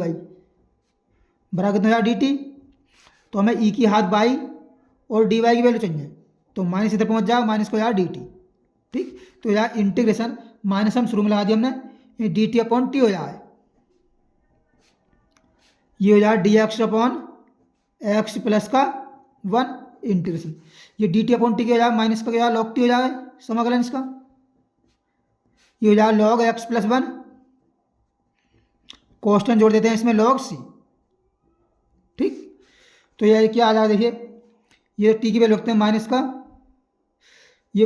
बराबर कितना जाएगा dt, तो हमें e⁻y और dy की वैल्यू चाहिए, तो माइनस इधर पहुँच जाएगा, माइनस को जाएगा dt। ठीक, तो यार इंटीग्रेशन माइनस हम शुरू में लगा दिया हमने, ये dt अपॉन t हो जाए, ये हो जाए dx अपॉन x + 1 इंटीग्रेशन, ये dt अपॉन t के हो जाए, माइनस का क्या log t हो जाए समाकलन इसका, ये हो जाए log x + 1, कॉन्स्टेंट जोड़ देते हैं इसमें log c। ठीक, तो ये क्या आ जाएगा, देखिए ये t की वैल्यू रखते हैं माइनस का, ये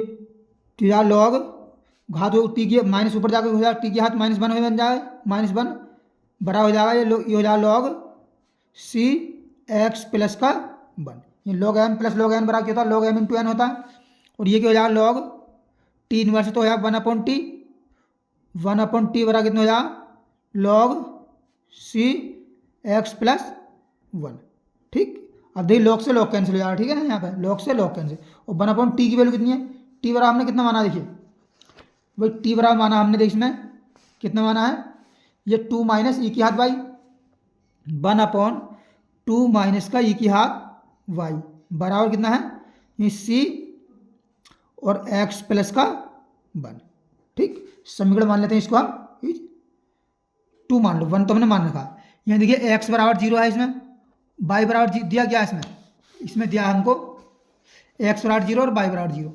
log घात हो t की माइनस ऊपर जाकर हो जाएगा t की घात -1 में बन जाए, -1 बड़ा हो जाएगा, ये हो जाएगा log c x + 1, ये log m + log n बराबर क्या होता है, log m × n होता है, और ये क्या हो जाएगा log t इनवर्स, तो हो जाएगा 1/t, 1/t बराबर कितना हो जाएगा log c x + 1। ठीक, अब देखिए लॉग से लॉग कैंसिल हो जाएगा, ठीक है ना, यहाँ पे लॉग से लॉग कैंसिल, और 1/t की वैल्यू कितनी है, t बराबर हमने कितना माना, देखिए भाई t बराबर माना हमने, देखिए इसमें कितना माना है, ये 2 माइनस ई की घात वाई 1/2 माइनस का ई की घात वाई बराबर कितना है, ये सी और एक्स प्लस का 1। ठीक, समीकरण मान लेते हैं इसको हम 2 मान लो, 1 तो हमने मान रखा। यहाँ देखिए एक्स बराबर 0 है, इसमें वाई बराबर दिया गया है, इसमें दिया हमको एक्स बराबर 0 और वाई बराबर 0,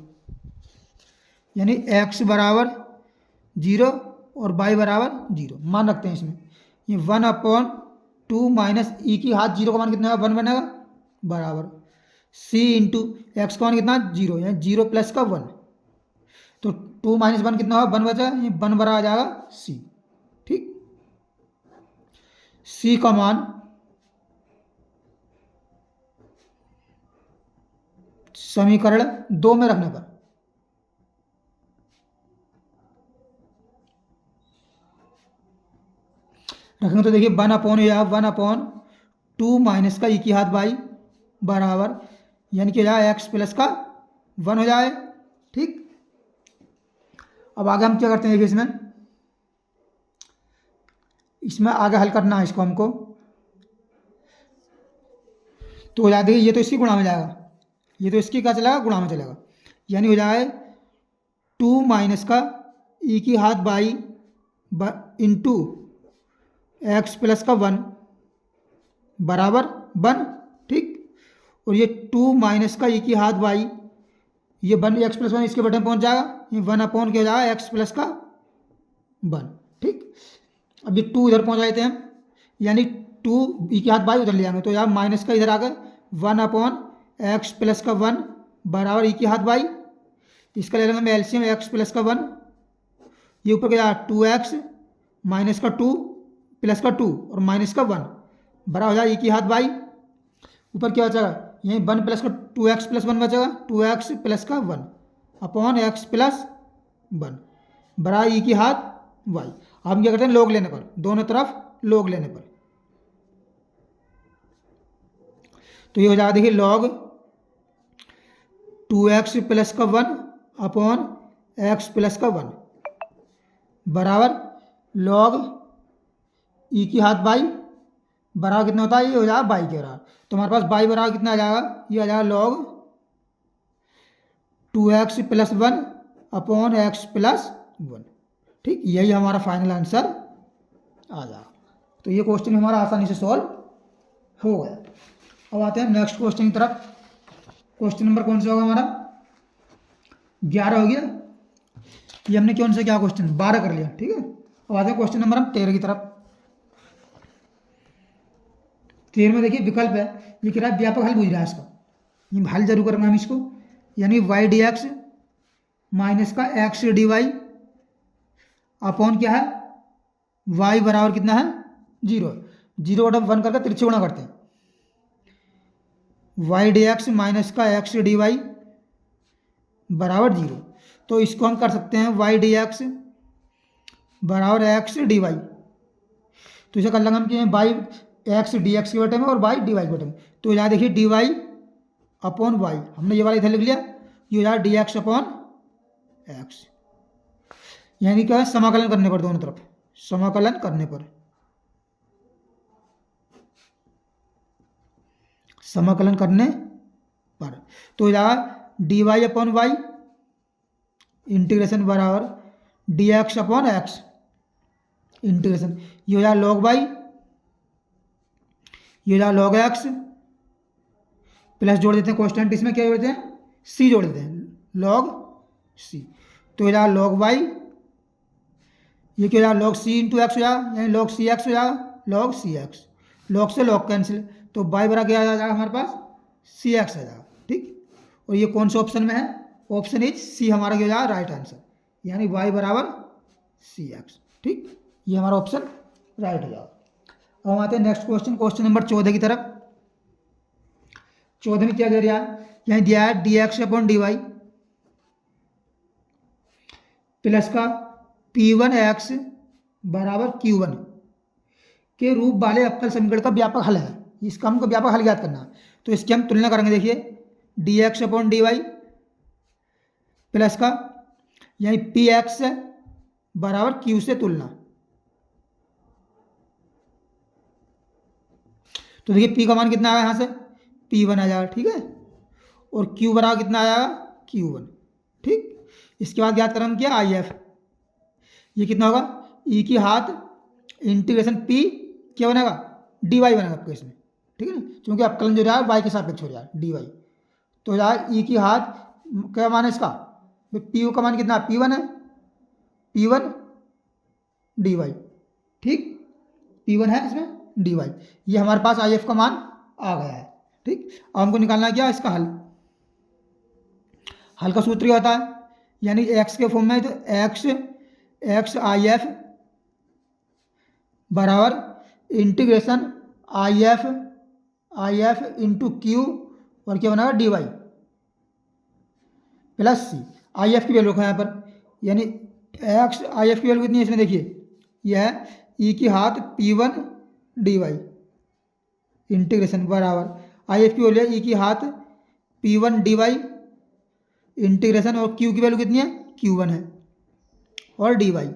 यानी एक्स बराबर 0 और वाई बराबर 0 मान रखते हैं इसमें। ये 1/2 माइनस ई की घात 0 का मान कितना है, 1 बनेगा बराबर सी इंटू एक्स का मान कितना 0, यानी 0 प्लस का 1, तो 2 माइनस 1 कितना होगा 1 बचा, ये 1 बराबर आ जाएगा सी। ठीक, सी का मान समीकरण 2 में रखने पर तो देखिए 1/2 माइनस का ई की घात वाई बराबर, यानी कि जाए एक्स प्लस का 1 हो जाए। ठीक, अब आगे हम क्या करते हैं, देखिए इसमें आगे हल करना है इसको हमको, तो हो जाए देखिए ये तो इसकी गुणा में जाएगा, ये तो इसकी क्या चलेगा गुणा में चलेगा, यानी हो जाए 2 माइनस का ई की घात वाई इंटू एक्स प्लस का 1 बराबर 1। ठीक, और ये 2 माइनस का ई की घात वाई, ये 1 एक्स प्लस 1 इसके बटन में पहुंच जाएगा, ये 1/क्या हो जाएगा एक्स प्लस का 1। ठीक, अब ये 2 इधर पहुंचा देते हैं, यानी 2 ई की घात वाई उधर ले आएंगे, तो यहाँ माइनस का इधर आ गए 1/एक्स प्लस का 1 बराबर ई की घात वाई, इसका ले लेंगे हम एलसीएम एक्स प्लस का 1, ये ऊपर क्या 2x माइनस का 2 प्लस का 2 और माइनस का 1 बराबर हो जाए ई की घात वाई, ऊपर क्या बचेगा यहीं 1 प्लस का 2x प्लस 1 बचेगा, 2x प्लस का 1 अपॉन एक्स प्लस 1 बराबर ई की घात वाई। अब हम क्या करते हैं, लोग लेने पर, दोनों तरफ लोग लेने पर, तो ये हो जाएगा देखिए लॉग 2x प्लस का 1 अपॉन एक्स प्लस का 1 बराबर लॉग ई की घात बाई बराबर कितना होता है, ये हो जाएगा बाई के बराबर, तो हमारे पास बाई बराबर कितना आ जाएगा, ये आ जाएगा log 2x plus 1 upon x plus 1। ठीक, यही हमारा फाइनल आंसर आ जाएगा। तो ये क्वेश्चन हमारा आसानी से सॉल्व हो गया। अब आते हैं नेक्स्ट क्वेश्चन की तरफ। क्वेश्चन नंबर कौन सा होगा हमारा, 11 हो गया, ये हमने कौन सा क्या क्वेश्चन 12 कर लिया। ठीक है, अब आते हैं क्वेश्चन नंबर हम 13 की तरफ। 13 में देखिए विकल्प है, ये कह रहा है व्यापक हल पूछ रहा है इसका, ये हल जरूर करेंगे हम इसको, यानी वाई डी एक्स माइनस का एक्स डी वाई अपॉन क्या है वाई बराबर कितना है 0, 0/1 करके तिरछे गुणा करते हैं, वाई डी एक्स माइनस का एक्स डी वाई बराबर 0, तो इसको हम कर सकते हैं वाई डी एक्स बराबर एक्स डी वाई, तो इसे कर लेंगे हम कि बाई एक्स डी एक्स के बटे में और वाई डी वाई के बटे में, तो यहाँ देखिए डी वाई अपॉन वाई, हमने ये वाला इधर लिख लिया, ये यहाँ डी एक्स अपॉन एक्स, यानी क्या है समाकलन करने पर, दोनों तरफ समाकलन करने पर, समाकलन करने पर, तो यहाँ d y upon y integration बराबर d x upon x integration, ये हो जाए लॉग वाई, ये हो जाए लॉग एक्स, प्लस जोड़ देते हैं कॉन्स्टेंट, इसमें क्या जोड़ते हैं सी जोड़ देते हैं लॉग सी, तो हो जाए लॉग वाई, ये क्या हो जाए लॉग सी इंटू एक्स हो जाए, यानी लॉग सी एक्स हो जाएगा लॉग सी एक्स, लॉग से लॉग कैंसिल, तो बाई बराबर क्या आ जाएगा हमारे पास सी एक्स आ जाएगा। ठीक, और ये कौन से ऑप्शन में है, ऑप्शन इज सी हमारा क्या हो जाएगा राइट आंसर, यानी वाई बराबर सी एक्स। ठीक, ये हमारा ऑप्शन राइट हो जाएगा। अब हम आते हैं नेक्स्ट क्वेश्चन, क्वेश्चन नंबर 14 की तरफ। 14 में क्या दे रहा है, यहाँ दिया है d x upon d y plus का P1 एक्स बराबर Q1 के रूप वाले अवकल समीकरण का व्यापक हल है, इसका हमको व्यापक हल ज्ञात करना है, तो इसकी हम तुलना करेंगे। देखिए d x upon d y plus का यही पी एक्स बराबर क्यू से तुलना, तो देखिए पी का मान कितना आया यहाँ से, P1 आ जाएगा, ठीक है। और Q बराबर कितना आ जाएगा, Q1, ठीक। इसके बाद ज्ञात करेंगे क्या, IF, ये कितना होगा, ई की हाथ इंटीग्रेशन P क्या बनेगा, dy बनेगा आपको इसमें, ठीक है ना, क्योंकि अवकलन जो रहा है y के सापेक्ष हो रहा है dy। तो यार ई की हाथ क्या मान है इसका, पी का मान कितना, P1 है, P1 dy, ठीक, P1 है इसमें dy, ये हमारे पास IF का मान आ गया है, ठीक। अब हमको निकालना है क्या, इसका हल। हल का सूत्र क्या होता है, यानी x के फॉर्म में, तो x IF बराबर इंटीग्रेशन IF इंटू Q और क्या बनेगा dy प्लस C। IF की वैल्यू रखा है यहाँ पर, यानी x IF की वैल्यू कितनी है इसमें, देखिए यह e की हाथ P1 dy इंटीग्रेशन बराबर IF की वैल्यू है e की हाथ P1 dy इंटीग्रेशन, और Q की वैल्यू कितनी है, Q1 है, और dy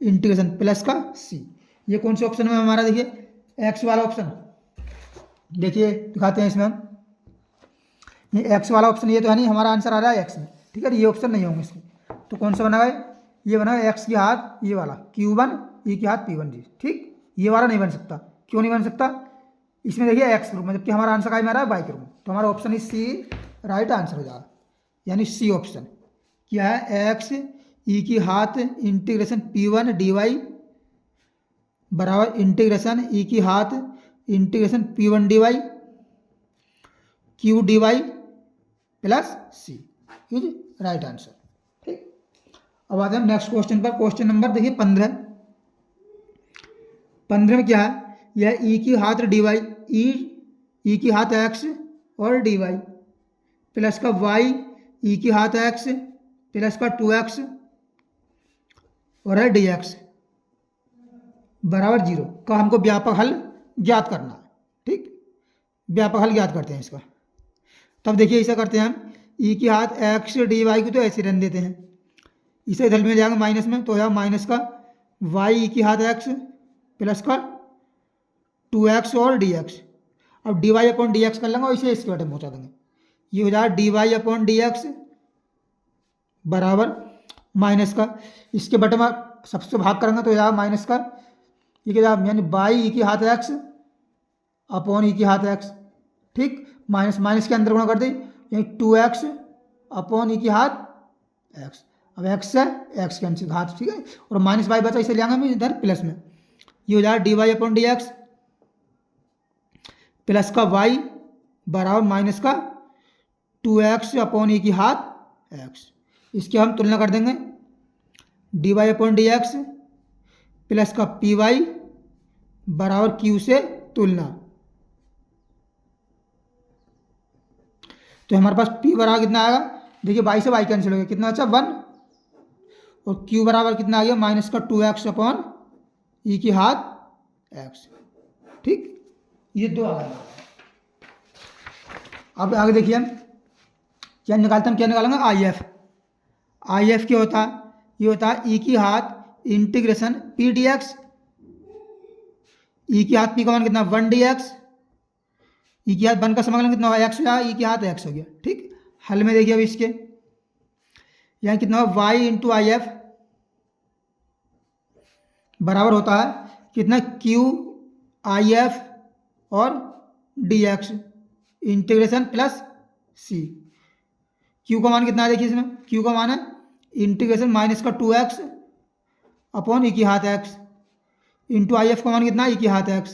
इंटीग्रेशन प्लस का C। ये कौन से ऑप्शन में हमारा, देखिए x वाला ऑप्शन, देखिए दिखाते हैं इसमें हम, ये x वाला ऑप्शन, ये तो है नहीं, हमारा आंसर आ रहा है x में, ठीक है। ये ऑप्शन नहीं होंगे इसके, तो कौन सा बना है, ये बना है x की हाथ ये वाला Q1 e की हाथ P1 जी, ठीक। ये वाला नहीं बन सकता, क्यों नहीं बन सकता, इसमें देखिए x के रूप में, जबकि हमारा आंसर का आ रहा है y के रूप में, तो हमारा ऑप्शन इस C राइट आंसर हो जाएगा, यानी C ऑप्शन क्या है, x e की हाथ इंटीग्रेशन P1 dy बराबर इंटीग्रेशन e की हाथ integration P1 dy Q dy plus C, ठीक है, राइट आंसर, ठीक। अब आते हैं नेक्स्ट क्वेश्चन पर, क्वेश्चन नंबर देखिए 15। 15 में क्या है, यह e की हाथ dy e की हाथ x और dy प्लस का y e की हाथ x प्लस का 2x और है dx बराबर 0 का हमको व्यापक हल ज्ञात करना है, ठीक। व्यापक हल ज्ञात करते हैं इसका। तब देखिए ऐसा करते हैं हम, e की हाथ x dy को तो ऐसे रहने देते हैं, इसे इधर में जाएंगे माइनस में, तो यह माइनस का y e की हाथ x प्लस का 2x और dx। अब dy अपॉन dx कर लेंगे और इसे इसके बटे में पहुँचा देंगे, ये हो जाएगा dy अपॉन dx बराबर माइनस का, इसके बटे में सबसे भाग करेंगे तो जाएगा माइनस का, ये क्या जाएगा, यानी बाई ई की हाथ x अपॉन ई की हाथ x, ठीक, माइनस माइनस के अंदर गुणा कर दी, यानी 2x अपॉन ई की हाथ x। अब x से x कैंसिल घात, ठीक है, और माइनस बाई बचा, इसे ले आएंगे हम इधर प्लस में, ये हो जाएगा d y upon d x plus का y बराबर माइनस का 2x अपॉन ई की हाथ x। इसकी हम तुलना कर देंगे, d y upon d x plus का पी वाई बराबर q से तुलना, तो हमारे पास p बराबर कितना आएगा, देखिए y से y कैंसिल हो गया, कितना अच्छा 1, और q बराबर कितना आ गया माइनस का 2x अपॉन ई की हाथ x, ठीक, ये दो आ गया। अब आगे देखिए हम क्या निकालते हैं, क्या निकालेंगे आई एफ क्या होता है, ये होता है ई की हाथ integration P D x, e की हाथ पी का मान कितना 1 डी एक्स, ई की हाथ 1 का समाकलन कितना होगा एक्स हो गया, ई की हाथ एक्स हो गया, ठीक। हल में देखिए अब इसके यहाँ कितना होगा वाई इंटू आई एफ बराबर होता है कितना क्यू आई एफ और डी एक्स इंटीग्रेशन प्लस सी। क्यू का मान कितना है, देखिए इसमें क्यू का मान है इंटीग्रेशन माइनस का 2x अपॉन ई की हाथ x इंटू आई एफ का मान कितना ई की हाथ x,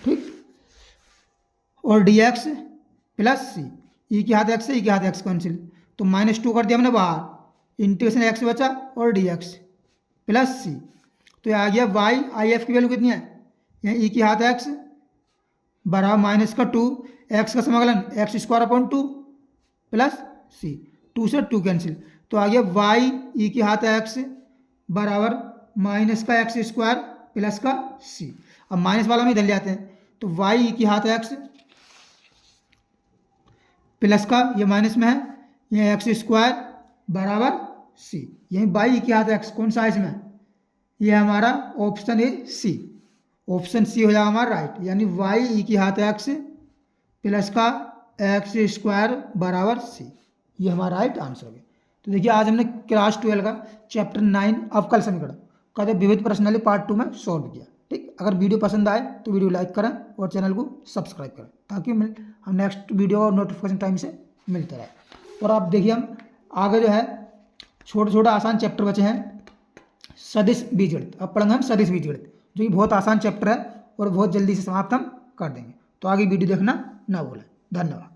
ठीक, और डी एक्स प्लस सी, ई की हाथ x से ई की हाथ x कैंसिल, तो -2 कर दिया हमने बाहर, इंटीग्रेशन x बचा और डी एक्स प्लस सी, तो आ गया y आई एफ की वैल्यू कितनी है, यहाँ ई की हाथ x बराबर माइनस का 2 x का समाकलन एक्स स्क्वायर अपॉन 2 प्लस सी, 2 से 2 कैंसिल, तो आ गया y ई की हाथ x बराबर माइनस का एक्स स्क्वायर प्लस का सी। अब माइनस वाला में इधर ले आते हैं, तो y ई की हाथ x प्लस का ये माइनस में है, ये एक्स स्क्वायर बराबर सी, यही y ई की हाथ x कौन सा है इसमें, ये हमारा option is c, option c हो जाएगा हमारा राइट, यानी वाई ई की घात एक्स प्लस का एक्स स्क्वायर बराबर सी, ये हमारा राइट आंसर हो गया। तो देखिए आज हमने क्लास 12 का चैप्टर 9 अवकल समीकरण का विविध प्रश्नावली पार्ट 2 में सॉल्व किया। ठीक, अगर वीडियो पसंद आए तो वीडियो लाइक करें और चैनल को सब्सक्राइब करें ताकि हम नेक्स्ट वीडियो और नोटिफिकेशन टाइम से मिलते रहे। और आप देखिए हम आगे जो है छोटे छोटे आसान चैप्टर बचे हैं, सदिश बीजगणित, अब पढ़ेंगे हम सदिश बीजगणित, जो कि बहुत आसान चैप्टर है और बहुत जल्दी से समाप्त हम कर देंगे। तो आगे वीडियो देखना ना भूलें। धन्यवाद।